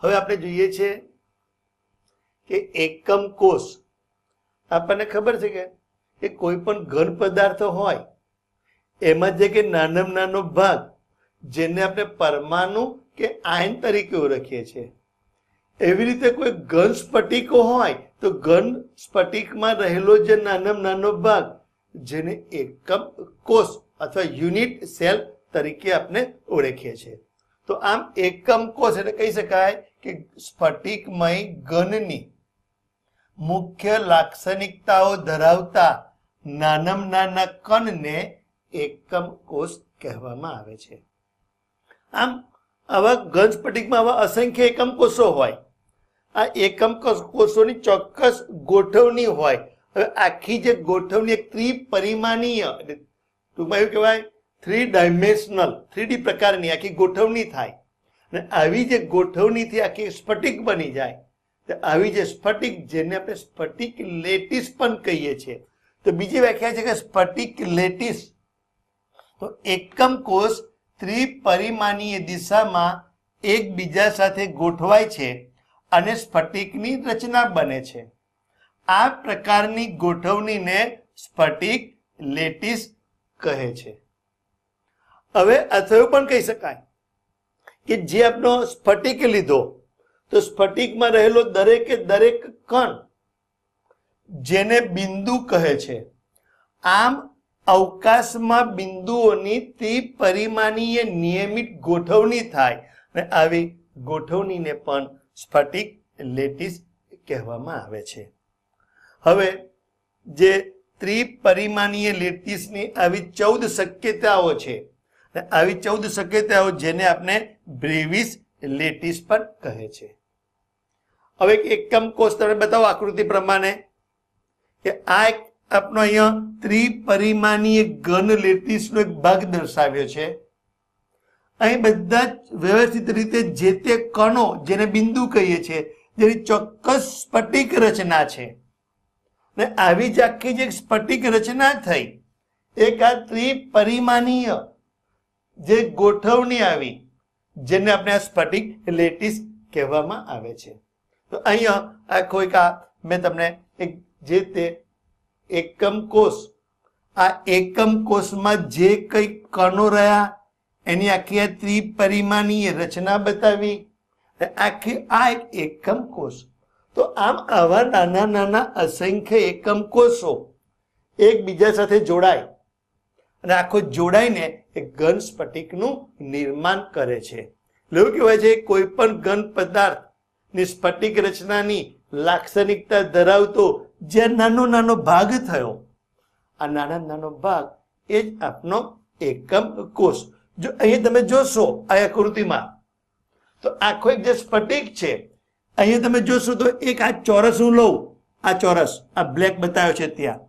હવે આપણે જોઈએ છે કે એકમ કોષ આપણને ખબર છે કે કોઈ પણ ઘન પદાર્થ હોય એમાં જે કે નાનામાં નાનો ભાગ જેને આપણે પરમાણુ કે આયન તરીકે ઓળખીએ છીએ, એવી રીતે કોઈ ઘન સ્ફટિકો હોય તો ઘન સ્ફટિકમાં રહેલો જે નાનામાં નાનો ભાગ જેને એકમ કોષ અથવા યુનિટ સેલ તરીકે આપણે ઓળખીએ છીએ. તો આમ એકમ કોષ એટલે કહી શકાય કે સ્ફટિકમય ઘનની મુખ્ય લાક્ષણિકતાઓ ધરાવતા નાનામાં નાના કણને એકમ કોષ કહેવામાં આવે છે. આમ આવા ઘન સ્ફટિકમાં આવા અસંખ્ય એકમ કોષો હોય. આ એકમ કોષોની ચોક્કસ ગોઠવણી હોય. હવે આખી જે ગોઠવણી એક ત્રિપરિમાણીય એટલે ટૂંકમાં એવું કહેવાય 3 ડાયમેન્શનલ 3D પ્રકારની આખી ગોઠવણી થાય અને આવી જે ગોઠવણીથી આખી સ્ફટિક બની જાય તો આવી જે સ્ફટિક જેને આપણે સ્ફટિક લેટિસ પણ કહીએ છીએ. તો બીજી વ્યાખ્યા છે કે સ્ફટિક લેટિસ. તો એકમ કોષ ત્રિપરિમાણીય દિશામાં એકબીજા સાથે ગોઠવાય છે અને સ્ફટિકની રચના બને છે. આ પ્રકારની ગોઠવણીને સ્ફટિક લેટિસ કહે છે. હવે અથવા પણ કહી શકાય કે જે આપણો સ્ફટિક લીધો તો સ્ફટિકમાં રહેલો દરેકે દરેક કણ જેને બિંદુ કહે છે. આમ અવકાશમાં બિંદુઓની ત્રિપરિમાણીય નિયમિત ગોઠવણી થાય અને આવી ગોઠવણીને પણ સ્ફટિક લેટિસ કહેવામાં આવે છે. હવે જે ત્રિપરિમાણીય લેટિસની આવી 14 શક્યતાઓ છે, આવી 14 શક્યતાઓ જેને આપણે બ્રેવિસ લેટિસ પણ કહે છે. હવે એકમ કોષ તમને બતાવો આકૃતિ પ્રમાણે કે આ એક આપણો અહીંયા ત્રિપરિમાણીય ઘન લેટિસનો એક ભાગ દર્શાવ્યો છે. અહીં બધા જ વ્યવસ્થિત રીતે જે તે કણો જેને બિંદુ કહીએ છીએ જેની ચોક્કસ સ્ફટિક રચના છે ને આવી જ આખી જે સ્ફટિક રચના થઈ એક આ ત્રિપરિમાણીય જે ગોઠવણી આવી જેને આપણે આ સ્ફટિક લેટિસ કહેવામાં આવે છે. તો અહીંયા આખો એક મેં તમને એક જે તે એકમ કોષ આ એકમ કોષમાં જે કઈ કણો રહ્યા એની આખી આ ત્રિપરિમાણીય રચના બતાવી આખી આ એક એકમ કોષ. તો આમ આવા નાના નાના અસંખ્ય એકમ કોષો એકબીજા સાથે જોડાય અને આખો જોડાઈને એક ઘન સ્ફટિકનું નિર્માણ કરે છે. એવું કહેવાય છે કોઈ પણ ઘન પદાર્થની સ્ફટિક રચનાની લાક્ષણિકતા ધરાવતો જે નાનો નાનો ભાગ થયો આ નાના નાનો ભાગ એ જ આપનો એકમ કોષ. જો અહીં તમે જોશો આ આકૃતિમાં તો આખો એક જે સ્ફટિક છે અહીં તમે જોશો તો એક આ ચોરસ હું લઉં, આ ચોરસ આ બ્લેક બતાવ્યો છે ત્યાં,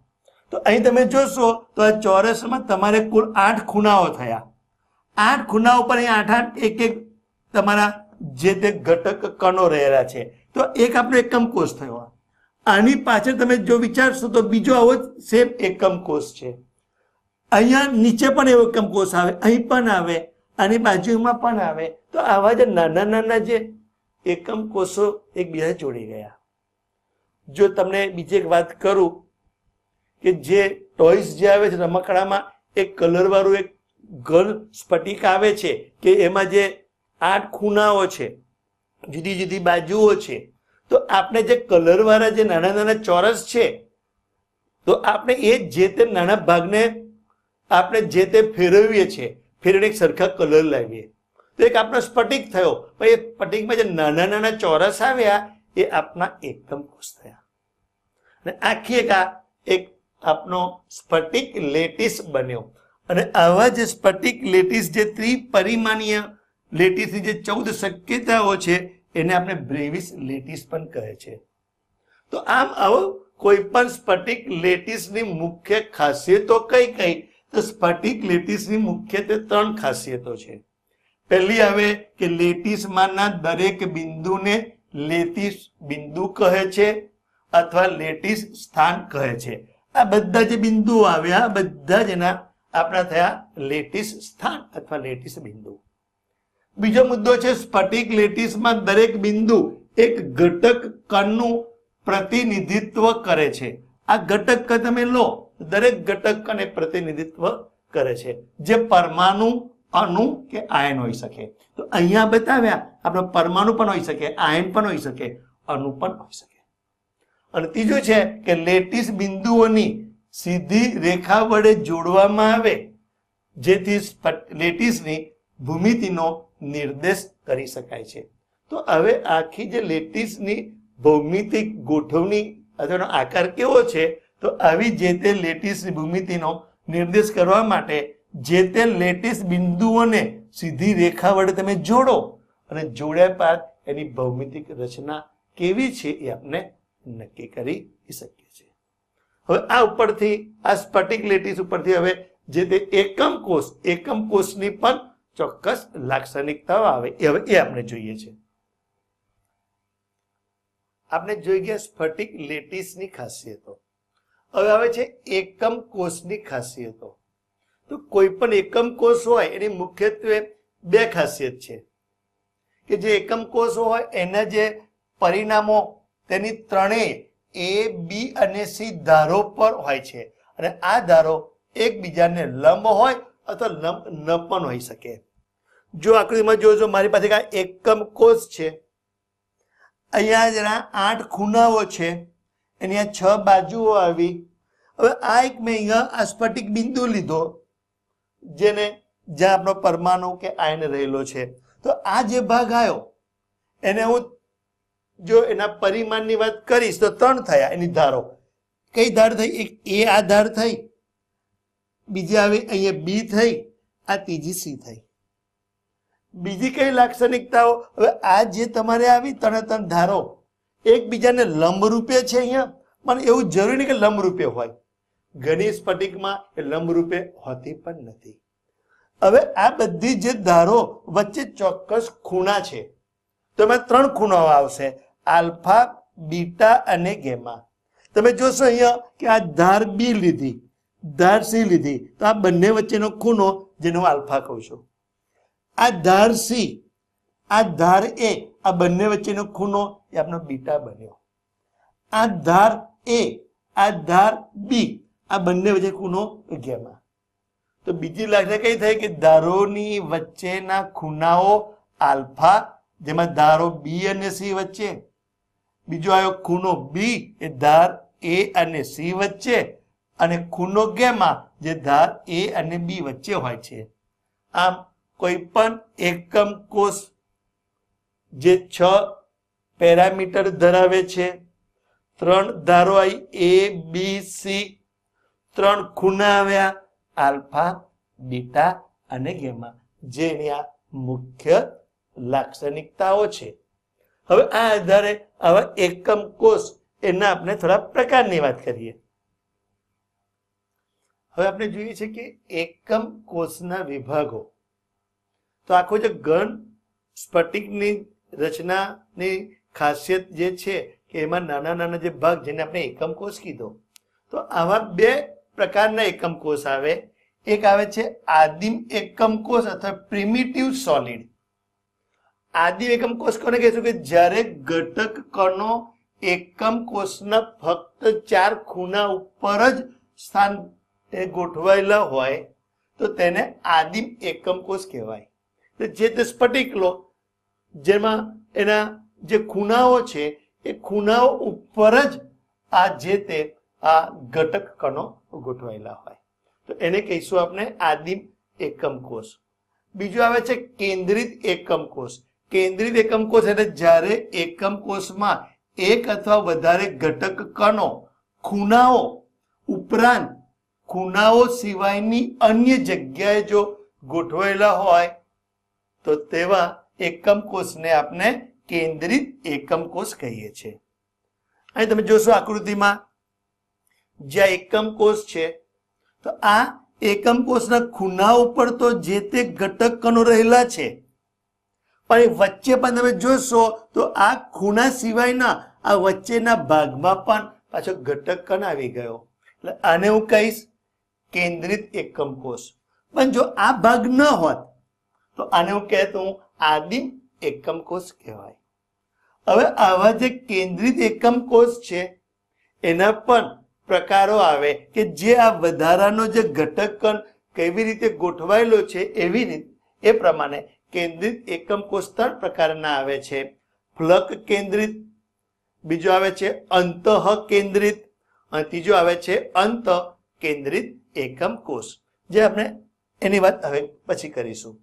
તો અહીં તમે જોશો તો આ ચોરસમાં તમારે કુલ 8 ખૂણાઓ થયા. 8 ખૂણાઓ પર અહીં 8 એક એક તમારા જે તે ઘટક કણો રહેલા છે. તો એક આપણો એકમ કોષ થયો. આની પાછળ તમે જો વિચારશો તો બીજો આવો સેમ એકમ કોષ છે. અહીંયા નીચે પણ એવો એકમ કોષ આવે, અહીં પણ આવે, આની બાજુમાં પણ આવે. તો આવા જે નાના નાના જે એકમ કોષો એકબીજા જોડી ગયા. જો તમને બીજી એક વાત કરું કે જે ટોયસ જે આવે છે રમકડામાં એક કલર વાળું એક ઘન સ્ફટિક આવે છે કે એમાં જે 8 ખૂણાઓ છે, જુદી જુદી બાજુઓ છે. તો આપણે જે કલર વાળા જે નાના નાના ચોરસ છે તો આપણે એ જે તે નાના ભાગને આપણે જે તે ફેરવીએ છીએ, ફેરવીને એક સરખા કલર લાવીએ તો એક આપણો સ્ફટિક થયો. પણ એ સ્ફટિકમાં જે નાના નાના ચોરસ આવ્યા એ આપણા એકમ કોષ થયા અને આખી એક આપનો સ્ફટિક લેટિસ બન્યો. અને આવા જે સ્ફટિક લેટિસ જે ત્રિપરિમાણીય લેટિસની જે 14 શક્યતાઓ છે એને આપણે બ્રેવિસ લેટિસ પણ કહે છે. તો આમ આવો કોઈ પણ સ્ફટિક લેટિસની મુખ્ય ખાસિયતો કઈ કઈ? તો સ્ફટિક લેટિસની મુખ્યત્વે 3 ખાસિયતો છે. પહેલી આવે કે લેટિસમાંના દરેક બિંદુને લેટિસ બિંદુ કહે છે અથવા લેટિસ સ્થાન કહે છે. આ બધા જે બિંદુઓ આવ્યા બધા જ એના આપણા થયા લેટિસ સ્થાન અથવા લેટિસ બિંદુ. બીજો મુદ્દો છે સ્ફટિક લેટીસમાં દરેક બિંદુ એક ઘટક કણનું પ્રતિનિધિત્વ કરે છે. આ ઘટક કણ તમે લો, દરેક ઘટક કણ પ્રતિનિધિત્વ કરે છે, જે પરમાણુ, અણુ કે આયન હોઈ શકે. તો અહીંયા બતાવ્યા આપણે પરમાણુ પણ હોઈ શકે, આયન પણ હોઈ શકે, અણુ પણ હોઈ શકે. અને ત્રીજું છે કે લેટીસ બિંદુઓની સીધી રેખા વડે જોડવામાં આવે, જેથી લેટીસની ભૂમિતિનો નિર્દેશ કરી શકાય છે. તો હવે આખી જે લેટીસની ભૌમિતિક ગોઠવણી અથવા આકાર કેવો છે, તો આવી જે તે લેટીસની ભૂમિતિનો નિર્દેશ કરવા માટે જે તે લેટીસ બિંદુઓને સીધી રેખા વડે તમે જોડો અને જોડ્યા બાદ એની ભૌમિતિક રચના કેવી છે એ આપણે નક્કી કરી શકીએ છીએ. હવે આ ઉપરથી આ સ્ફટિક લેટીસ ઉપરથી હવે જે તે એકમ કોષની પણ ચોક્કસ લાક્ષણિકતાઓ આવે હવે એ આપણે જોઈએ છે. આપણે જોઈ ગયા સ્ફટિક લેટીસની ખાસિયતો. હવે આવે છે એકમ કોષની ખાસિયતો. તો કોઈ પણ એકમ કોષ હોય એની મુખ્યત્વે બે ખાસિયત છે કે જે એકમ કોષ હોય એના જે પરિણામો તેની ત્રણેય A, B અને C ધારો પર હોય છે, અને આ ધારો એકબીજાને લંબ હોય અથવા લંબ ન પણ હોઈ શકે. જો આકૃતિમાં જોજો, મારી પાસે એકમ કોષ છે, અહીંયા જરા 8 ખૂણાઓ છે, એની આ 6 બાજુઓ આવી. હવે આ એક મેં અહીંયા આ સ્ફટિક બિંદુ લીધો, જેને જ્યાં આપણો પરમાણુ કે આયન રહેલો છે. તો આ જે ભાગ આવ્યો એને હું જો એના પરિમાણની વાત કરીશ તો 3 થયા એની ધારો. કઈ ધાર થઈ? એક A આ ધાર થઈ, બીજી આવી અહીંયા B થઈ, આ ત્રીજી C થઈ. બીજી કઈ લાક્ષણિકતાઓ? હવે આ જે તમારે આવી 3 ધારો એકબીજાને લંબ રૂપે છે અહીંયા, પણ એવું જરૂરી નહીં કે લંબ રૂપે હોય. ઘણી સ્ફટિકમાં એ લંબ રૂપે હોતી પણ નથી. હવે આ બધી જે ધારો વચ્ચે ચોક્કસ ખૂણા છે, તો એમાં 3 ખૂણાઓ આવશે, આલ્ફા, બીટા અને ગેમા. તમે જોશો અહીંયા કે આ ધાર B લીધી, ધાર C લીધી, તો આ બંને વચ્ચેનો ખૂણો જેનો હું આલ્ફા કહું છું. આ ધાર C, આ ધાર A, આ બંને વચ્ચેનો ખૂણો એ આપણો બીટા બન્યો. આ ધાર A, આ ધાર B, આ બંને વચ્ચે ખૂણો ગેમા. તો બીજી લાક્ષણિકતા કઈ થઈ કે ધારોની વચ્ચેના ખૂણાઓ આલ્ફા, જેમાં ધારો B અને C વચ્ચે. બીજો આવ્યો ખૂણો B, એ ધાર A અને C વચ્ચે, અને ખૂણો ગેમા જે ધાર A અને B વચ્ચે હોય છે. આમ કોઈ પણ એકમ કોષ જે 6 પેરામીટર ધરાવે છે, 3 ધારો આવી A, B, C, 3 ખૂણા આવ્યા આલ્ફા, બીટા અને ગેમા, જેની આ મુખ્ય લાક્ષણિકતાઓ છે. હવે આ આધારે આવા એકમ કોષ એના આપણે થોડા પ્રકારની વાત કરીએ. હવે આપણે જોઈએ છે કે એકમ કોષના વિભાગો. તો આખો જે ઘન સ્ફટિકની રચનાની ખાસિયત જે છે કે એમાં નાના નાના જે ભાગ જેને આપણે એકમ કોષ કીધો, તો આવા 2 પ્રકારના એકમ કોષ આવે. એક આવે છે આદિમ એકમ કોષ અથવા પ્રિમિટિવ સોલિડ. આદિમ એકમ કોષ કોને કહીશું? કે જ્યારે ઘટક કણો એકમ કોષના ફક્ત 4 ખૂણા ઉપર જ સ્થાન ગોઠવાયેલા હોય તો તેને આદિમ એકમ કોષ કહેવાય. જે તે સ્ફટિક લો, જેમાં એના જે ખૂણાઓ છે એ ખૂણાઓ ઉપર જ આ જે તે આ ઘટક કણો ગોઠવાયેલા હોય, તો એને કહીશું આપણે આદિમ એકમ કોષ. બીજું આવે છે કેન્દ્રિત એકમ કોષ. કેન્દ્રિત એકમ કોષ એટલે જ્યારે એકમ કોષમાં એક અથવા વધારે ઘટક કણો ખૂણાઓ ઉપરાંત ખૂણાઓ સિવાયની અન્ય જગ્યાએ જો ગોઠવાયેલા હોય તો તેવા એકમ કોષને આપણે કેન્દ્રિત એકમ કોષ કહીએ છીએ. અહીં તમે જોશો આકૃતિમાં જ્યાં એકમ કોષ છે, તો આ એકમ કોષના ખૂણા ઉપર તો જે તે ઘટક કણો રહેલા છે, પણ વચ્ચે પણ તમે જોશો તો આ ખૂણા સિવાયના આ વચ્ચેના ભાગમાં પણ પાછો ઘટક કણ આવી ગયો, એટલે આને હું કહીશ કેન્દ્રિત એકમ કોષ. પણ જો આ ભાગ ન હોત તો આને હું કહેતો હું આદિમ એકમ કોષ કહેવાય. હવે આવા જે કેન્દ્રિત એકમ કોષ છે એના પણ પ્રકારો આવે કે જે આ વધારાનો જે ઘટક કણ કેવી રીતે ગોઠવાયેલો છે એવી રીતે એ પ્રમાણે કેન્દ્રિત એકમ કોષ 3 પ્રકારના આવે છે. ફલક કેન્દ્રિત, બીજો આવે છે અંતઃ કેન્દ્રિત અને ત્રીજો આવે છે અંત કેન્દ્રિત એકમ કોષ, જે આપણે એની વાત હવે પછી કરીશું.